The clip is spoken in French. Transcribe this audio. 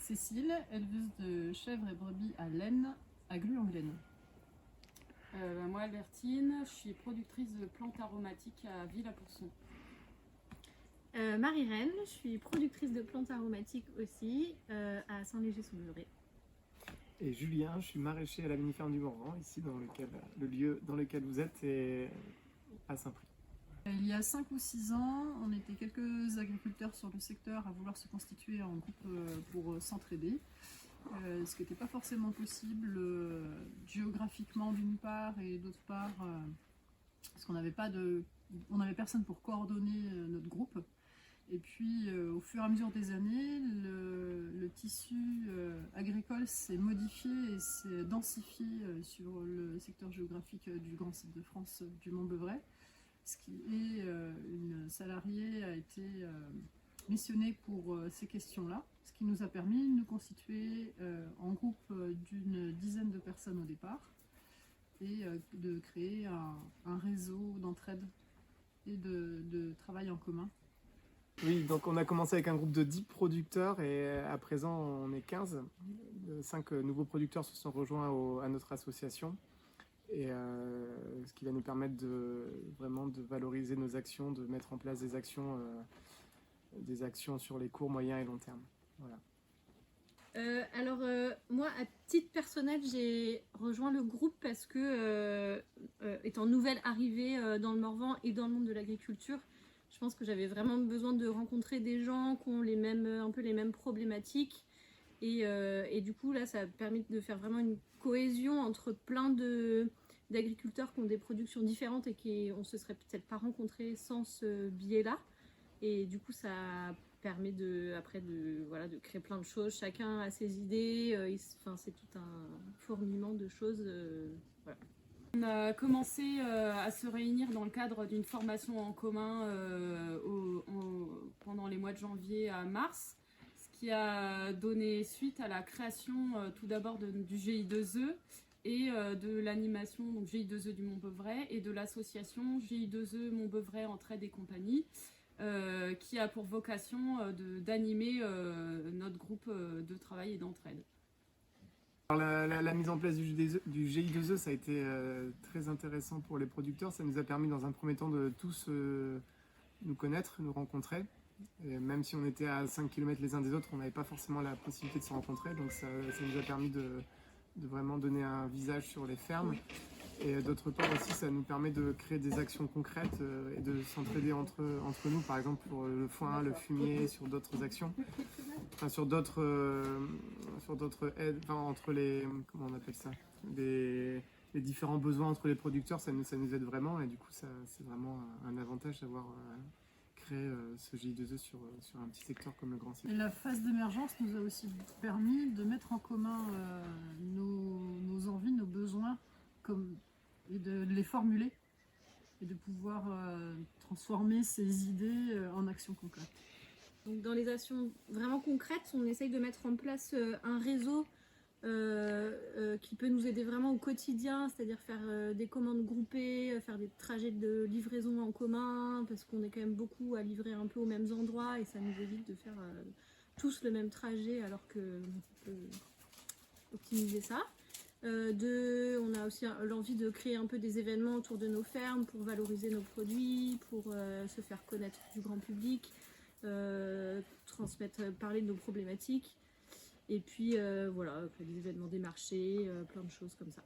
Cécile, éleveuse de chèvres et brebis à laine, à Glu-en-Glen. Moi, Albertine, je suis productrice de plantes aromatiques à Villa-Pourson. Marie-Reine, je suis productrice de plantes aromatiques aussi à Saint-Léger-sous-Beuvray. Et Julien, je suis maraîcher à la mini-ferme du Morvan, ici le lieu dans lequel vous êtes est à Saint-Prix. Il y a 5 ou 6 ans, on était quelques agriculteurs sur le secteur à vouloir se constituer en groupe pour s'entraider. Ce qui n'était pas forcément possible géographiquement d'une part et d'autre part parce qu'on n'avait personne pour coordonner notre groupe. Et puis au fur et à mesure des années, le tissu agricole s'est modifié et s'est densifié sur le secteur géographique du Grand Site de France du Mont-Beuvray. Ce qui est une salariée a été missionnée pour ces questions-là, ce qui nous a permis de nous constituer en groupe d'une dizaine de personnes au départ et de créer un réseau d'entraide et de travail en commun. Oui, donc on a commencé avec un groupe de 10 producteurs et à présent on est 15. 5 nouveaux producteurs se sont rejoints à notre association. Et ce qui va nous permettre vraiment de valoriser nos actions, de mettre en place des actions sur les courts, moyens et long terme. Voilà. Moi, à titre personnel, j'ai rejoint le groupe parce que, étant nouvelle arrivée dans le Morvan et dans le monde de l'agriculture, je pense que j'avais vraiment besoin de rencontrer des gens qui ont un peu les mêmes problématiques. Et du coup, là, ça a permis de faire vraiment une cohésion entre plein d'agriculteurs qui ont des productions différentes et qui on se serait peut-être pas rencontrés sans ce biais-là. Et du coup, ça permet de créer plein de choses. Chacun a ses idées. C'est tout un fourmillement de choses. Voilà. On a commencé à se réunir dans le cadre d'une formation en commun pendant les mois de janvier à mars, ce qui a donné suite à la création tout d'abord du GI2E et de l'animation donc GI2E du Mont-Beuvray et de l'association GI2E Mont-Beuvray Entraide et compagnie qui a pour vocation d'animer notre groupe de travail et d'entraide. Alors la mise en place du GI2E, ça a été très intéressant pour les producteurs. Ça nous a permis dans un premier temps de tous nous connaître, nous rencontrer. Et même si on était à 5 km les uns des autres, on n'avait pas forcément la possibilité de se rencontrer. Donc ça nous a permis de vraiment donner un visage sur les fermes. Et d'autre part aussi, ça nous permet de créer des actions concrètes et de s'entraider entre nous, par exemple pour le foin, le fumier, sur d'autres actions. Enfin, sur d'autres aides, enfin, entre les, comment on appelle ça, les différents besoins entre les producteurs, ça nous aide vraiment et du coup c'est vraiment un avantage d'avoir créé ce GI2E sur un petit secteur comme le Grand Site. Et la phase d'émergence nous a aussi permis de mettre en commun nos envies, nos besoins et de les formuler et de pouvoir transformer ces idées en actions concrètes. Donc dans les actions vraiment concrètes, on essaye de mettre en place un réseau qui peut nous aider vraiment au quotidien, c'est-à-dire faire des commandes groupées, faire des trajets de livraison en commun, parce qu'on est quand même beaucoup à livrer un peu aux mêmes endroits et ça nous évite de faire tous le même trajet alors qu'on peut optimiser ça. On a aussi l'envie de créer un peu des événements autour de nos fermes pour valoriser nos produits, pour se faire connaître du grand public. Parler de nos problématiques et puis voilà, des événements des marchés, plein de choses comme ça.